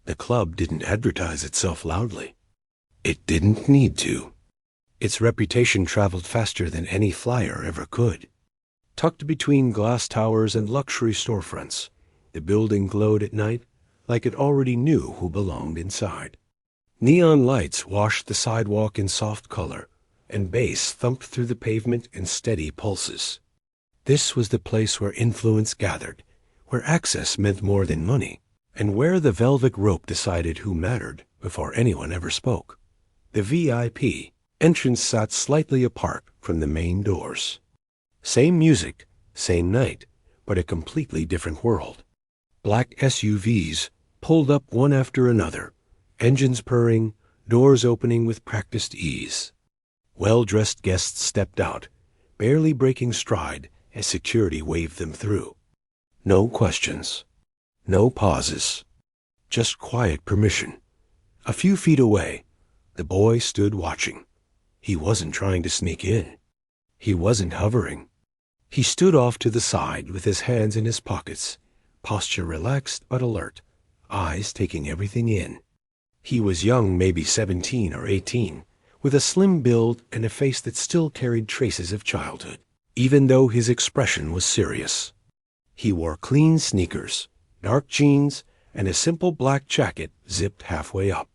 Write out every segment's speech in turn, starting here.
The club didn't advertise itself loudly. It didn't need to. Its reputation traveled faster than any flyer ever could. Tucked between glass towers and luxury storefronts, the building glowed at night like it already knew who belonged inside. Neon lights washed the sidewalk in soft color, and bass thumped through the pavement in steady pulses. This was the place where influence gathered, where access meant more than money, and where the velvet rope decided who mattered before anyone ever spoke. The VIP entrance sat slightly apart from the main doors. Same music, same night, but a completely different world. Black SUVs pulled up one after another, engines purring, doors opening with practiced ease. Well-dressed guests stepped out, barely breaking stride as security waved them through. No questions. No pauses. Just quiet permission. A few feet away, the boy stood watching. He wasn't trying to sneak in. He wasn't hovering. He stood off to the side with his hands in his pockets, posture relaxed but alert, eyes taking everything in. He was young, maybe 17 or 18, with a slim build and a face that still carried traces of childhood, even though his expression was serious. He wore clean sneakers, dark jeans, and a simple black jacket zipped halfway up.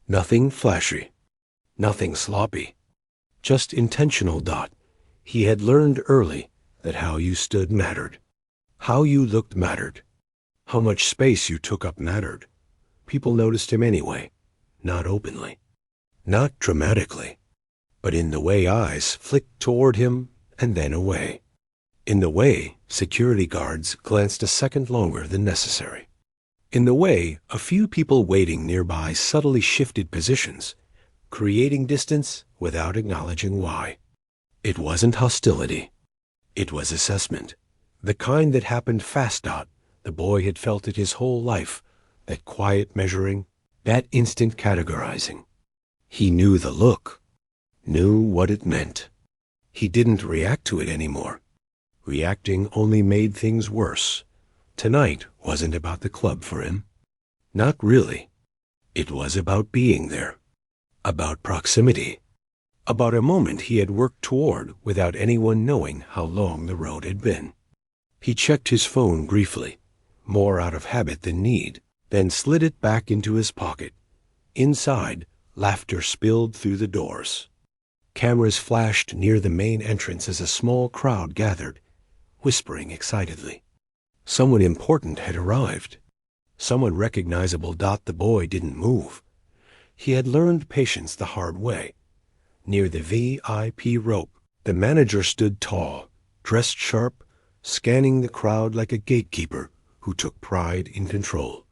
Nothing flashy. Nothing sloppy. Just intentional. He had learned early that how you stood mattered. How you looked mattered. How much space you took up mattered. People noticed him anyway, not openly, not dramatically, but in the way eyes flicked toward him and then away. In the way security guards glanced a second longer than necessary. In the way a few people waiting nearby subtly shifted positions, creating distance without acknowledging why. It wasn't hostility. It was assessment. The kind that happened fast. The boy had felt it his whole life, that quiet measuring, that instant categorizing. He knew the look, knew what it meant. He didn't react to it anymore. Reacting only made things worse. Tonight wasn't about the club for him. Not really. It was about being there. About proximity. About a moment he had worked toward without anyone knowing how long the road had been. He checked his phone briefly, more out of habit than need, then slid it back into his pocket. Inside, laughter spilled through the doors. Cameras flashed near the main entrance as a small crowd gathered, whispering excitedly. Someone important had arrived. Someone recognizable. The boy didn't move. He had learned patience the hard way. Near the VIP rope, the manager stood tall, dressed sharp, scanning the crowd like a gatekeeper who took pride in control.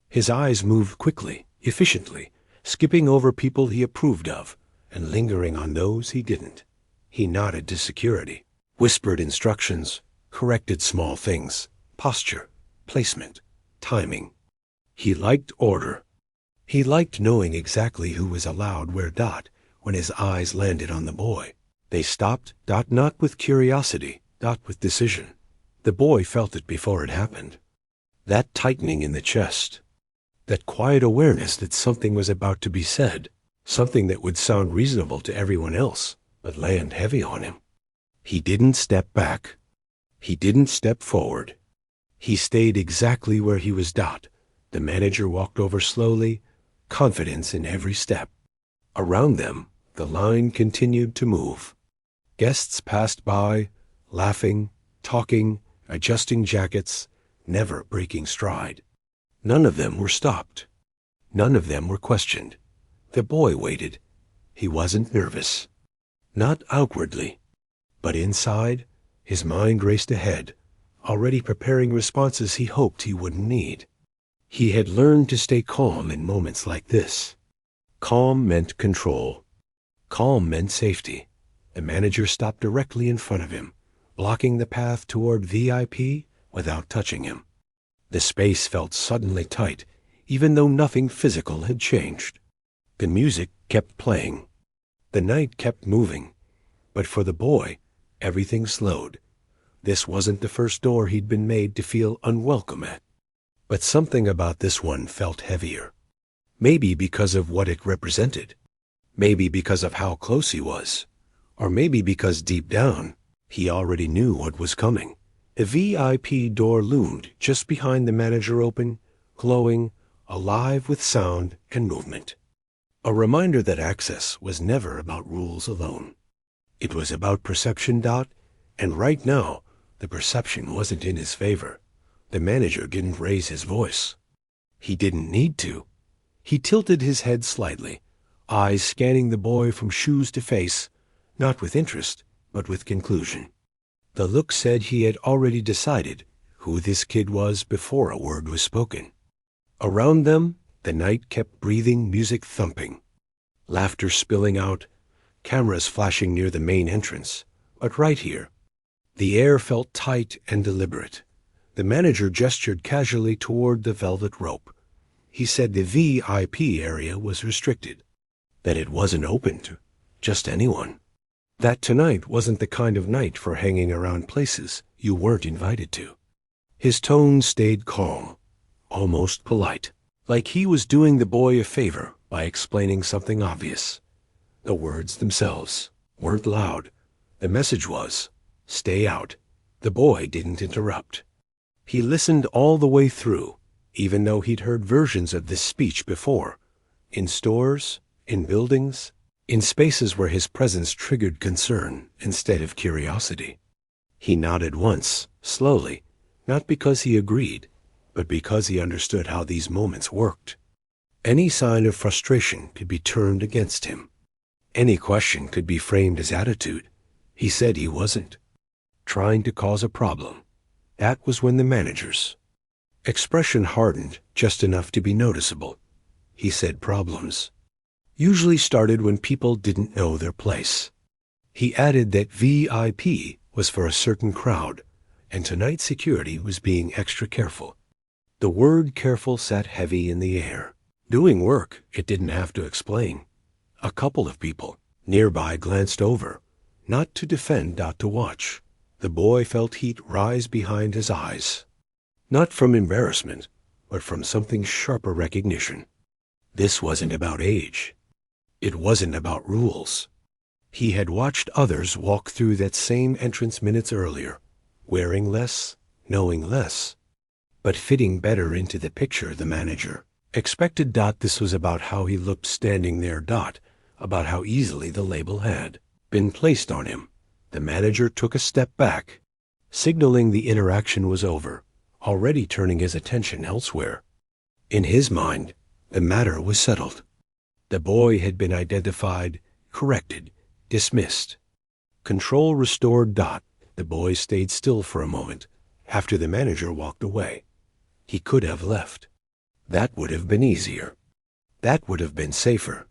His eyes moved quickly, efficiently, skipping over people he approved of and lingering on those he didn't. He nodded to security, whispered instructions, corrected small things, posture, placement, timing. He liked order. He liked knowing exactly who was allowed where. When his eyes landed on the boy, they stopped. Not with curiosity, with decision. The boy felt it before it happened. That tightening in the chest. That quiet awareness that something was about to be said, something that would sound reasonable to everyone else, but land heavy on him. He didn't step back. He didn't step forward. He stayed exactly where he was. The manager walked over slowly, confidence in every step. Around them, the line continued to move. Guests passed by, laughing, talking, adjusting jackets, never breaking stride. None of them were stopped. None of them were questioned. The boy waited. He wasn't nervous. Not outwardly. But inside, his mind raced ahead, already preparing responses he hoped he wouldn't need. He had learned to stay calm in moments like this. Calm meant control. Calm meant safety. The manager stopped directly in front of him, blocking the path toward VIP without touching him. The space felt suddenly tight, even though nothing physical had changed. The music kept playing. The night kept moving. But for the boy, everything slowed. This wasn't the first door he'd been made to feel unwelcome at. But something about this one felt heavier. Maybe because of what it represented. Maybe because of how close he was. Or maybe because deep down, he already knew what was coming. A VIP door loomed just behind the manager, open, glowing, alive with sound and movement. A reminder that access was never about rules alone. It was about perception. And right now, the perception wasn't in his favor. The manager didn't raise his voice. He didn't need to. He tilted his head slightly, eyes scanning the boy from shoes to face, not with interest, but with conclusion. The look said he had already decided who this kid was before a word was spoken. Around them, the night kept breathing, music thumping, laughter spilling out, cameras flashing near the main entrance. But right here, the air felt tight and deliberate. The manager gestured casually toward the velvet rope. He said the VIP area was restricted, that it wasn't open to just anyone. That tonight wasn't the kind of night for hanging around places you weren't invited to. His tone stayed calm, almost polite, like he was doing the boy a favor by explaining something obvious. The words themselves weren't loud. The message was, stay out. The boy didn't interrupt. He listened all the way through, even though he'd heard versions of this speech before, in stores, in buildings, in spaces where his presence triggered concern instead of curiosity. He nodded once, slowly, not because he agreed, but because he understood how these moments worked. Any sign of frustration could be turned against him. Any question could be framed as attitude. He said he wasn't trying to cause a problem. That was when the manager's expression hardened just enough to be noticeable. He said problems usually started when people didn't know their place. He added that VIP was for a certain crowd, and tonight security was being extra careful. The word careful sat heavy in the air. Doing work it didn't have to explain. A couple of people nearby glanced over, not to defend, not to watch. The boy felt heat rise behind his eyes, not from embarrassment, but from something sharper recognition. This wasn't about age. It wasn't about rules. He had watched others walk through that same entrance minutes earlier, wearing less, knowing less, but fitting better into the picture the manager expected. This was about how he looked standing there. About how easily the label had been placed on him. The manager took a step back, signaling the interaction was over, already turning his attention elsewhere. In his mind, the matter was settled. The boy had been identified, corrected, dismissed. Control restored. The boy stayed still for a moment after the manager walked away. He could have left. That would have been easier. That would have been safer.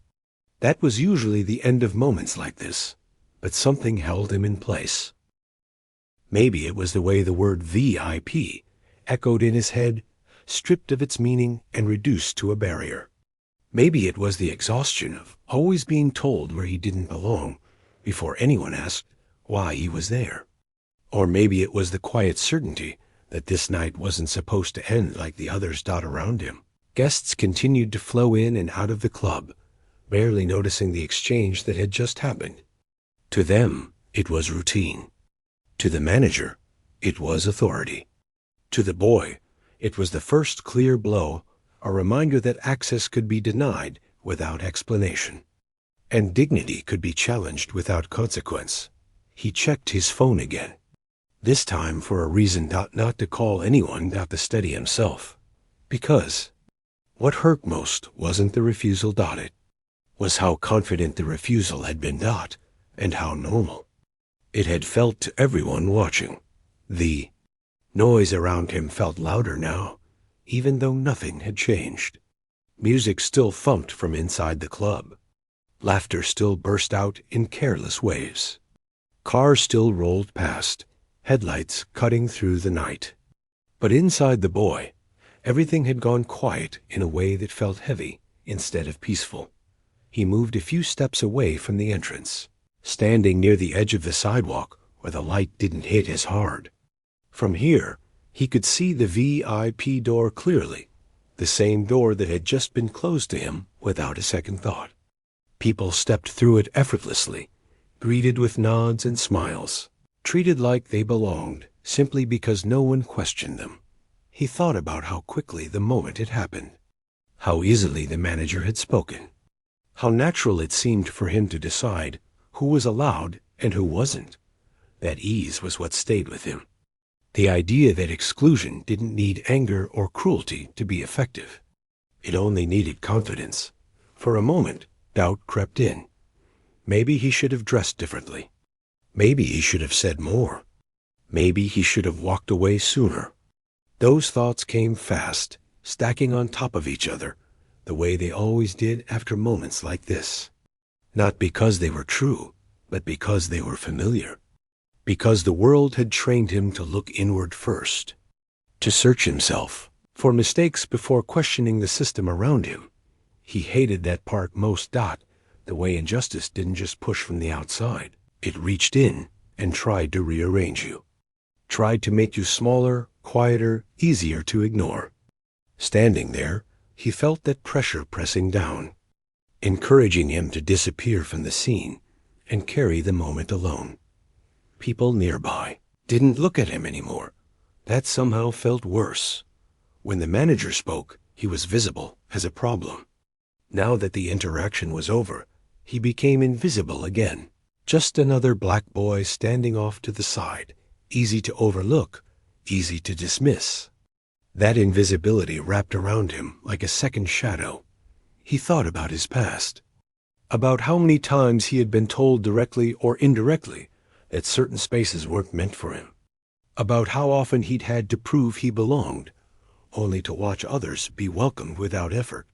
That was usually the end of moments like this, but something held him in place. Maybe it was the way the word VIP echoed in his head, stripped of its meaning and reduced to a barrier. Maybe it was the exhaustion of always being told where he didn't belong before anyone asked why he was there. Or maybe it was the quiet certainty that this night wasn't supposed to end like the others around him. Guests continued to flow in and out of the club, barely noticing the exchange that had just happened. To them, it was routine. To the manager, it was authority. To the boy, it was the first clear blow, a reminder that access could be denied without explanation, and dignity could be challenged without consequence. He checked his phone again, this time for a reason not to call anyone, to steady himself. Because what hurt most wasn't the refusal. It was how confident the refusal had been. And how normal it had felt to everyone watching. The noise around him felt louder now, even though nothing had changed. Music still thumped from inside the club. Laughter still burst out in careless waves. Cars still rolled past, headlights cutting through the night. But inside the boy, everything had gone quiet in a way that felt heavy instead of peaceful. He moved a few steps away from the entrance, standing near the edge of the sidewalk where the light didn't hit as hard. From here, He could see the VIP door clearly, the same door that had just been closed to him without a second thought. People stepped through it effortlessly, greeted with nods and smiles, treated like they belonged simply because no one questioned them. He thought about how quickly the moment had happened, how easily the manager had spoken, how natural it seemed for him to decide who was allowed and who wasn't. That ease was what stayed with him. The idea that exclusion didn't need anger or cruelty to be effective. It only needed confidence. For a moment, doubt crept in. Maybe he should have dressed differently. Maybe he should have said more. Maybe he should have walked away sooner. Those thoughts came fast, stacking on top of each other, the way they always did after moments like this. Not because they were true, but because they were familiar. Because the world had trained him to look inward first, to search himself for mistakes before questioning the system around him. He hated that part most. The way injustice didn't just push from the outside. It reached in and tried to rearrange you. Tried to make you smaller, quieter, easier to ignore. Standing there, he felt that pressure pressing down, encouraging him to disappear from the scene and carry the moment alone. People nearby didn't look at him anymore. That somehow felt worse. When the manager spoke, he was visible as a problem. Now that the interaction was over, he became invisible again. Just another black boy standing off to the side, easy to overlook, easy to dismiss. That invisibility wrapped around him like a second shadow. He thought about his past, about how many times he had been told directly or indirectly that certain spaces weren't meant for him, about how often he'd had to prove he belonged, only to watch others be welcomed without effort.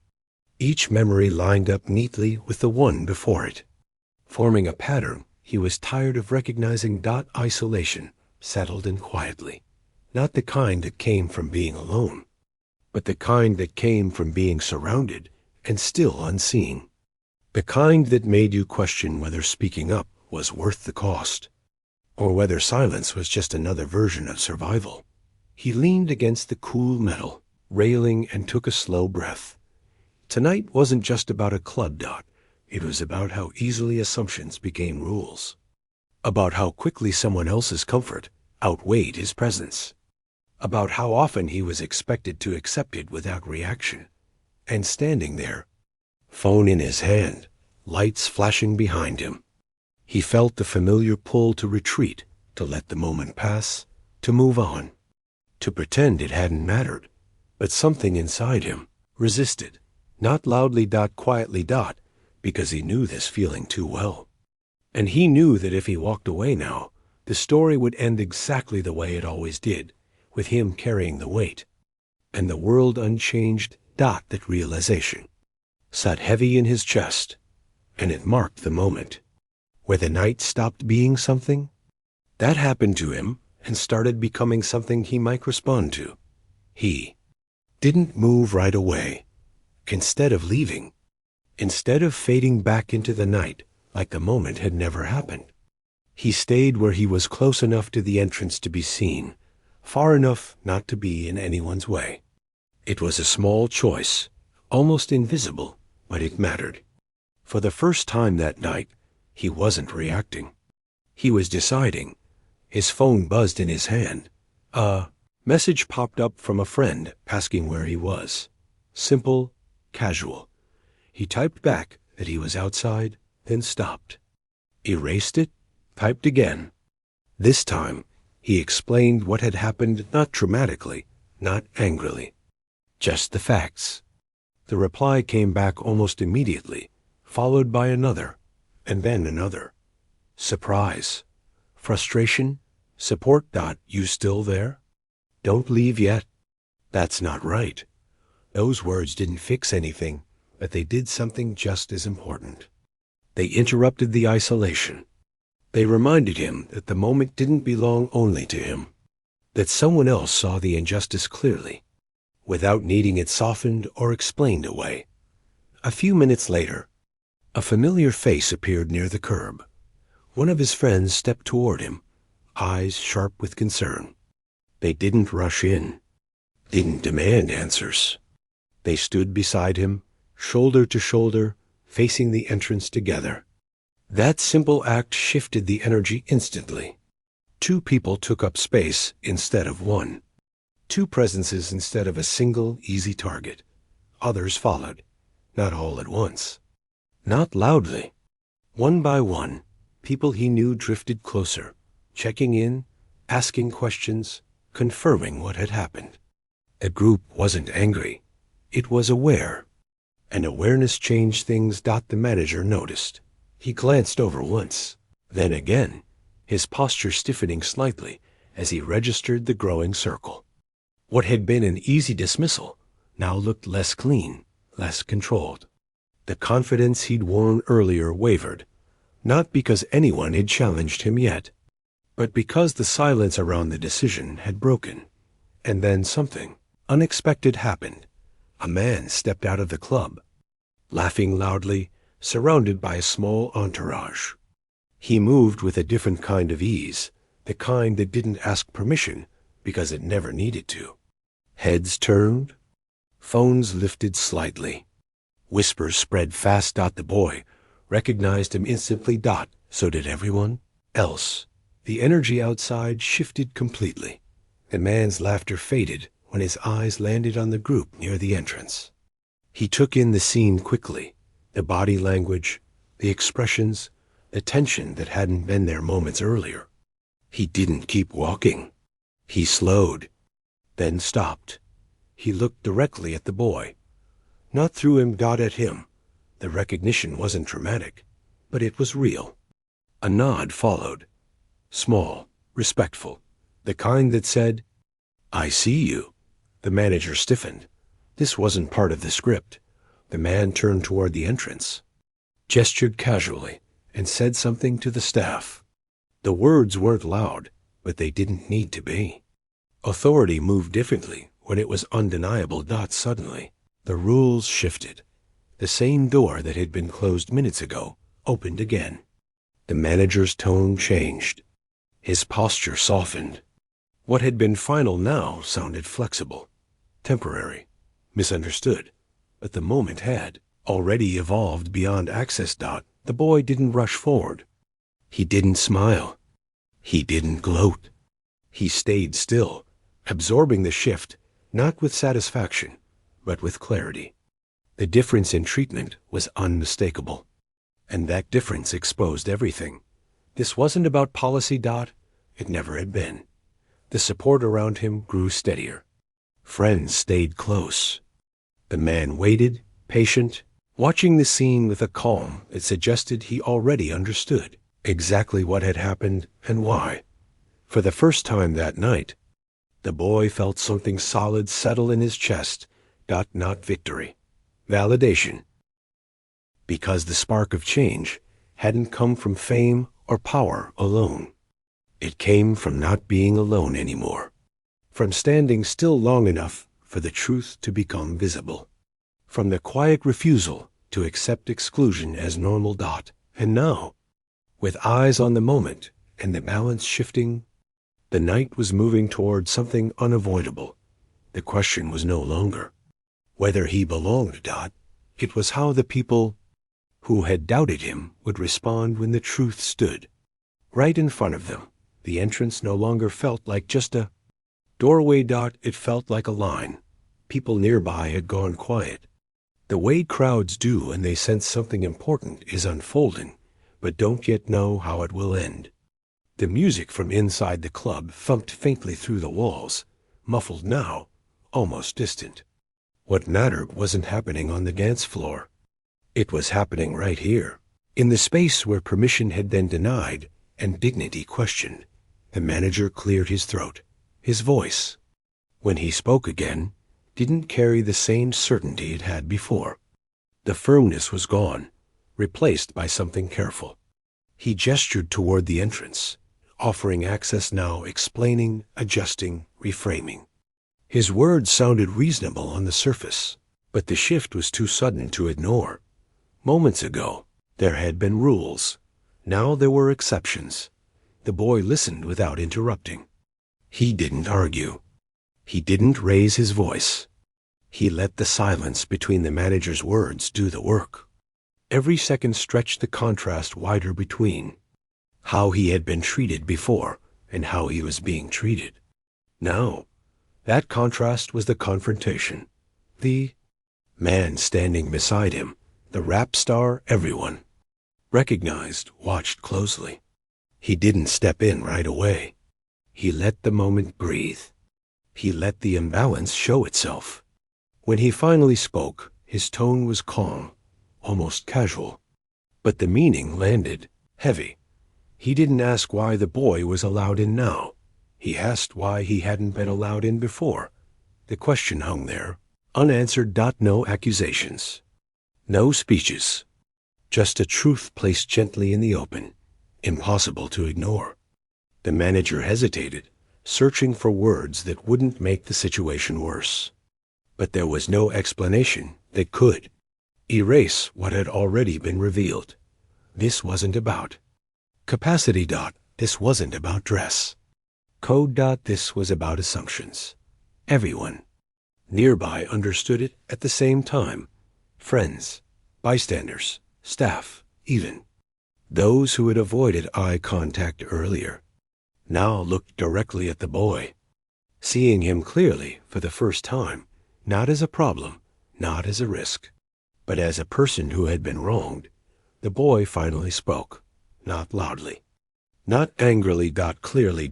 Each memory lined up neatly with the one before it, forming a pattern he was tired of recognizing. Isolation settled in quietly, not the kind that came from being alone, but the kind that came from being surrounded and still unseen. The kind that made you question whether speaking up was worth the cost, or whether silence was just another version of survival. He leaned against the cool metal railing and took a slow breath. Tonight wasn't just about a club. It was about how easily assumptions became rules, about how quickly someone else's comfort outweighed his presence, about how often he was expected to accept it without reaction. And standing there, phone in his hand, lights flashing behind him, he felt the familiar pull to retreat, to let the moment pass, to move on, to pretend it hadn't mattered. But something inside him resisted, not loudly, quietly, because he knew this feeling too well. And he knew that if he walked away now, the story would end exactly the way it always did, with him carrying the weight, and the world unchanged. That realization sat heavy in his chest, and it marked the moment where the night stopped being something that happened to him and started becoming something he might respond to. He didn't move right away. Instead of leaving, instead of fading back into the night like the moment had never happened, he stayed where he was, close enough to the entrance to be seen, far enough not to be in anyone's way. It was a small choice, almost invisible, but it mattered. For the first time that night, he wasn't reacting. He was deciding. His phone buzzed in his hand. A message popped up from a friend asking where he was. Simple, casual. He typed back that he was outside, then stopped. Erased it, typed again. This time, he explained what had happened, not dramatically, not angrily. Just the facts. The reply came back almost immediately, followed by another, and then another. Surprise. Frustration. Support. You still there? Don't leave yet. That's not right. Those words didn't fix anything, but they did something just as important. They interrupted the isolation. They reminded him that the moment didn't belong only to him, that someone else saw the injustice clearly, without needing it softened or explained away. A few minutes later, a familiar face appeared near the curb. One of his friends stepped toward him, eyes sharp with concern. They didn't rush in, didn't demand answers. They stood beside him, shoulder to shoulder, facing the entrance together. That simple act shifted the energy instantly. Two people took up space instead of one. Two presences instead of a single, easy target. Others followed, not all at once. Not loudly. One by one, people he knew drifted closer, checking in, asking questions, confirming what had happened. The group wasn't angry. It was aware. And awareness changed things. The manager noticed. He glanced over once, then again, his posture stiffening slightly as he registered the growing circle. What had been an easy dismissal now looked less clean, less controlled. The confidence he'd worn earlier wavered, not because anyone had challenged him yet, but because the silence around the decision had broken. And then something unexpected happened. A man stepped out of the club, laughing loudly, surrounded by a small entourage. He moved with a different kind of ease, the kind that didn't ask permission because it never needed to. Heads turned, phones lifted slightly. Whispers spread fast. The boy recognized him instantly. So did everyone else. The energy outside shifted completely. The man's laughter faded when his eyes landed on the group near the entrance. He took in the scene quickly, the body language, the expressions, the tension that hadn't been there moments earlier. He didn't keep walking. He slowed, then stopped. He looked directly at the boy. Not through him, at him. The recognition wasn't dramatic, but it was real. A nod followed. Small, respectful, the kind that said, "I see you." The manager stiffened. This wasn't part of the script. The man turned toward the entrance, gestured casually, and said something to the staff. The words weren't loud, but they didn't need to be. Authority moved differently when it was undeniable. Suddenly, the rules shifted. The same door that had been closed minutes ago opened again. The manager's tone changed. His posture softened. What had been final now sounded flexible, temporary, misunderstood. But the moment had already evolved beyond access. The boy didn't rush forward. He didn't smile. He didn't gloat. He stayed still, absorbing the shift, not with satisfaction, but with clarity. The difference in treatment was unmistakable. And that difference exposed everything. This wasn't about policy. It never had been. The support around him grew steadier. Friends stayed close. The man waited, patient, watching the scene with a calm that suggested he already understood exactly what had happened and why. For the first time that night, the boy felt something solid settle in his chest. Not victory, validation. Because the spark of change hadn't come from fame or power alone. It came from not being alone anymore, from standing still long enough for the truth to become visible, from the quiet refusal to accept exclusion as normal. And now, with eyes on the moment and the balance shifting, the night was moving toward something unavoidable. The question was no longer whether he belonged. It was how the people who had doubted him would respond when the truth stood right in front of them. The entrance no longer felt like just a doorway. It felt like a line. People nearby had gone quiet. The way crowds do when they sense something important is unfolding, but don't yet know how it will end. The music from inside the club thumped faintly through the walls, muffled now, almost distant. What mattered wasn't happening on the dance floor. It was happening right here, in the space where permission had been denied and dignity questioned. The manager cleared his throat. His voice, when he spoke again, didn't carry the same certainty it had before. The firmness was gone, replaced by something careful. He gestured toward the entrance, offering access now, explaining, adjusting, reframing. His words sounded reasonable on the surface, but the shift was too sudden to ignore. Moments ago, there had been rules. Now there were exceptions. The boy listened without interrupting. He didn't argue. He didn't raise his voice. He let the silence between the manager's words do the work. Every second stretched the contrast wider between how he had been treated before and how he was being treated. Now, that contrast was the confrontation. The man standing beside him, the rap star everyone recognized, watched closely. He didn't step in right away. He let the moment breathe. He let the imbalance show itself. When he finally spoke, his tone was calm, almost casual. But the meaning landed heavy. He didn't ask why the boy was allowed in now. He asked why he hadn't been allowed in before. The question hung there, unanswered. No accusations. No speeches. Just a truth placed gently in the open, impossible to ignore. The manager hesitated, searching for words that wouldn't make the situation worse. But there was no explanation that could erase what had already been revealed. This wasn't about capacity. This wasn't about dress. Code. This was about assumptions. Everyone nearby understood it at the same time. Friends, bystanders, staff, even those who had avoided eye contact earlier, now looked directly at the boy, seeing him clearly for the first time, not as a problem, not as a risk, but as a person who had been wronged. The boy finally spoke, not loudly, not angrily. Clearly.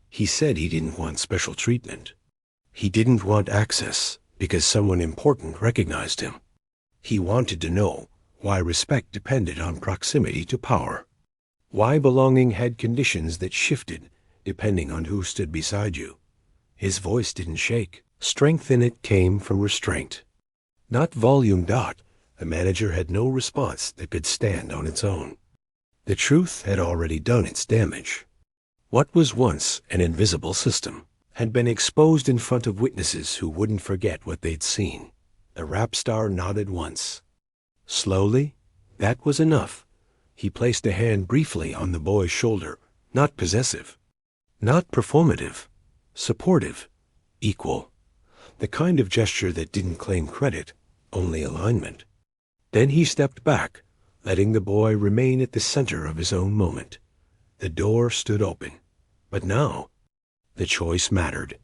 He said he didn't want special treatment. He didn't want access because someone important recognized him. He wanted to know why respect depended on proximity to power, why belonging had conditions that shifted depending on who stood beside you. His voice didn't shake. Strength in it came from restraint, not volume. The manager had no response that could stand on its own. The truth had already done its damage. What was once an invisible system had been exposed in front of witnesses who wouldn't forget what they'd seen. The rap star nodded once. Slowly, that was enough. He placed a hand briefly on the boy's shoulder, not possessive, not performative, supportive, equal. The kind of gesture that didn't claim credit, only alignment. Then he stepped back, letting the boy remain at the center of his own moment. The door stood open. But now, the choice mattered.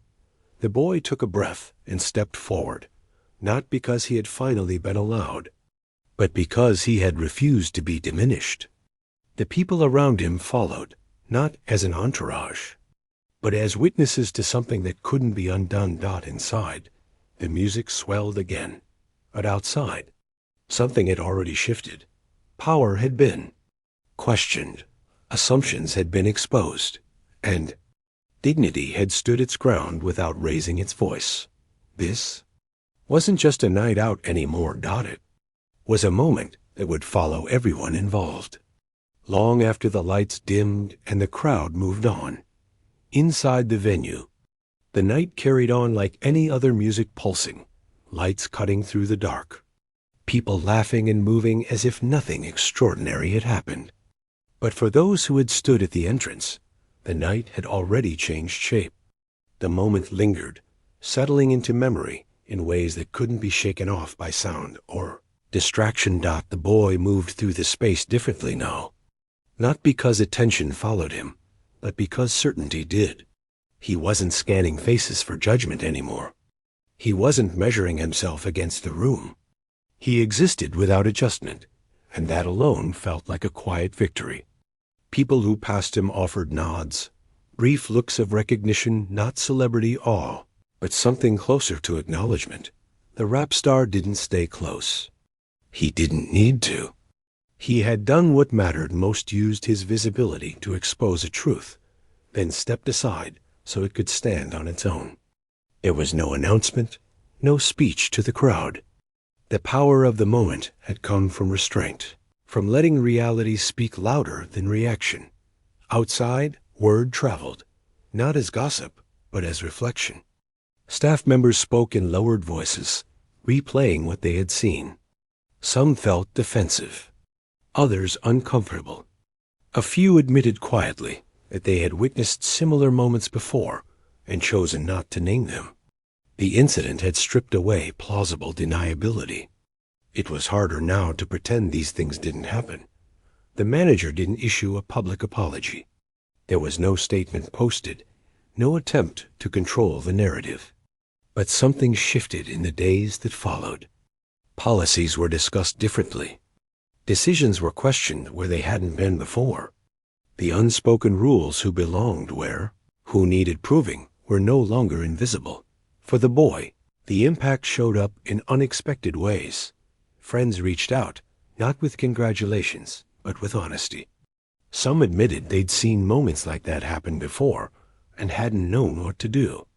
The boy took a breath and stepped forward, not because he had finally been allowed, but because he had refused to be diminished. The people around him followed, not as an entourage, but as witnesses to something that couldn't be undone. Inside, the music swelled again. But outside, something had already shifted. Power had been questioned. Assumptions had been exposed. And dignity had stood its ground without raising its voice. This wasn't just a night out anymore. It was a moment that would follow everyone involved. Long after the lights dimmed and the crowd moved on. Inside the venue, the night carried on like any other music pulsing, lights cutting through the dark, people laughing and moving as if nothing extraordinary had happened. But for those who had stood at the entrance, the night had already changed shape. The moment lingered, settling into memory in ways that couldn't be shaken off by sound or distraction. The boy moved through the space differently now. Not because attention followed him, but because certainty did. He wasn't scanning faces for judgment anymore. He wasn't measuring himself against the room. He existed without adjustment, and that alone felt like a quiet victory. People who passed him offered nods, brief looks of recognition, not celebrity awe, but something closer to acknowledgement. The rap star didn't stay close. He didn't need to. He had done what mattered most, used his visibility to expose a truth, then stepped aside so it could stand on its own. There was no announcement, no speech to the crowd. The power of the moment had come from restraint, from letting reality speak louder than reaction. Outside, word traveled, not as gossip, but as reflection. Staff members spoke in lowered voices, replaying what they had seen. Some felt defensive, others uncomfortable. A few admitted quietly that they had witnessed similar moments before and chosen not to name them. The incident had stripped away plausible deniability. It was harder now to pretend these things didn't happen. The manager didn't issue a public apology. There was no statement posted, no attempt to control the narrative. But something shifted in the days that followed. Policies were discussed differently. Decisions were questioned where they hadn't been before. The unspoken rules who belonged where, who needed proving, were no longer invisible. For the boy, the impact showed up in unexpected ways. Friends reached out, not with congratulations, but with honesty. Some admitted they'd seen moments like that happen before and hadn't known what to do.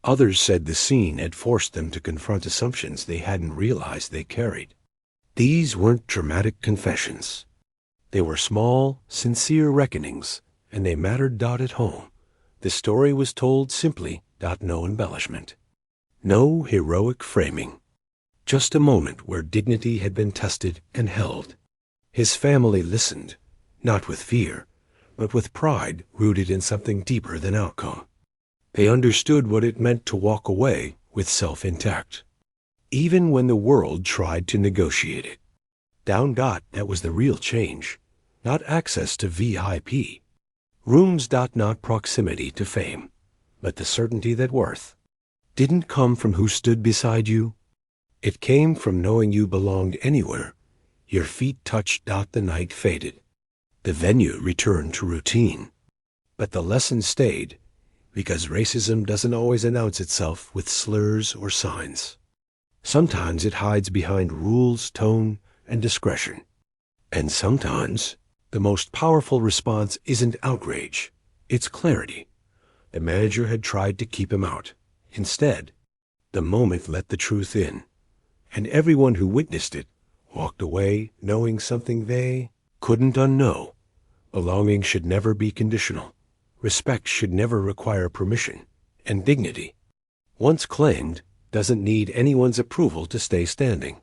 Others said the scene had forced them to confront assumptions they hadn't realized they carried. These weren't dramatic confessions. They were small, sincere reckonings, and they mattered. At home, the story was told simply. No embellishment. No heroic framing. Just a moment where dignity had been tested and held. His family listened, not with fear, but with pride rooted in something deeper than outcome. They understood what it meant to walk away with self intact, even when the world tried to negotiate it. That was the real change, not access to VIP rooms. Not proximity to fame, but the certainty that worth didn't come from who stood beside you. It came from knowing you belonged anywhere your feet touched. The night faded. The venue returned to routine. But the lesson stayed, because racism doesn't always announce itself with slurs or signs. Sometimes it hides behind rules, tone, and discretion. And sometimes the most powerful response isn't outrage, it's clarity. The manager had tried to keep him out. Instead, the moment let the truth in, and everyone who witnessed it walked away knowing something they couldn't unknow. Belonging should never be conditional. Respect should never require permission. And dignity, once claimed, doesn't need anyone's approval to stay standing.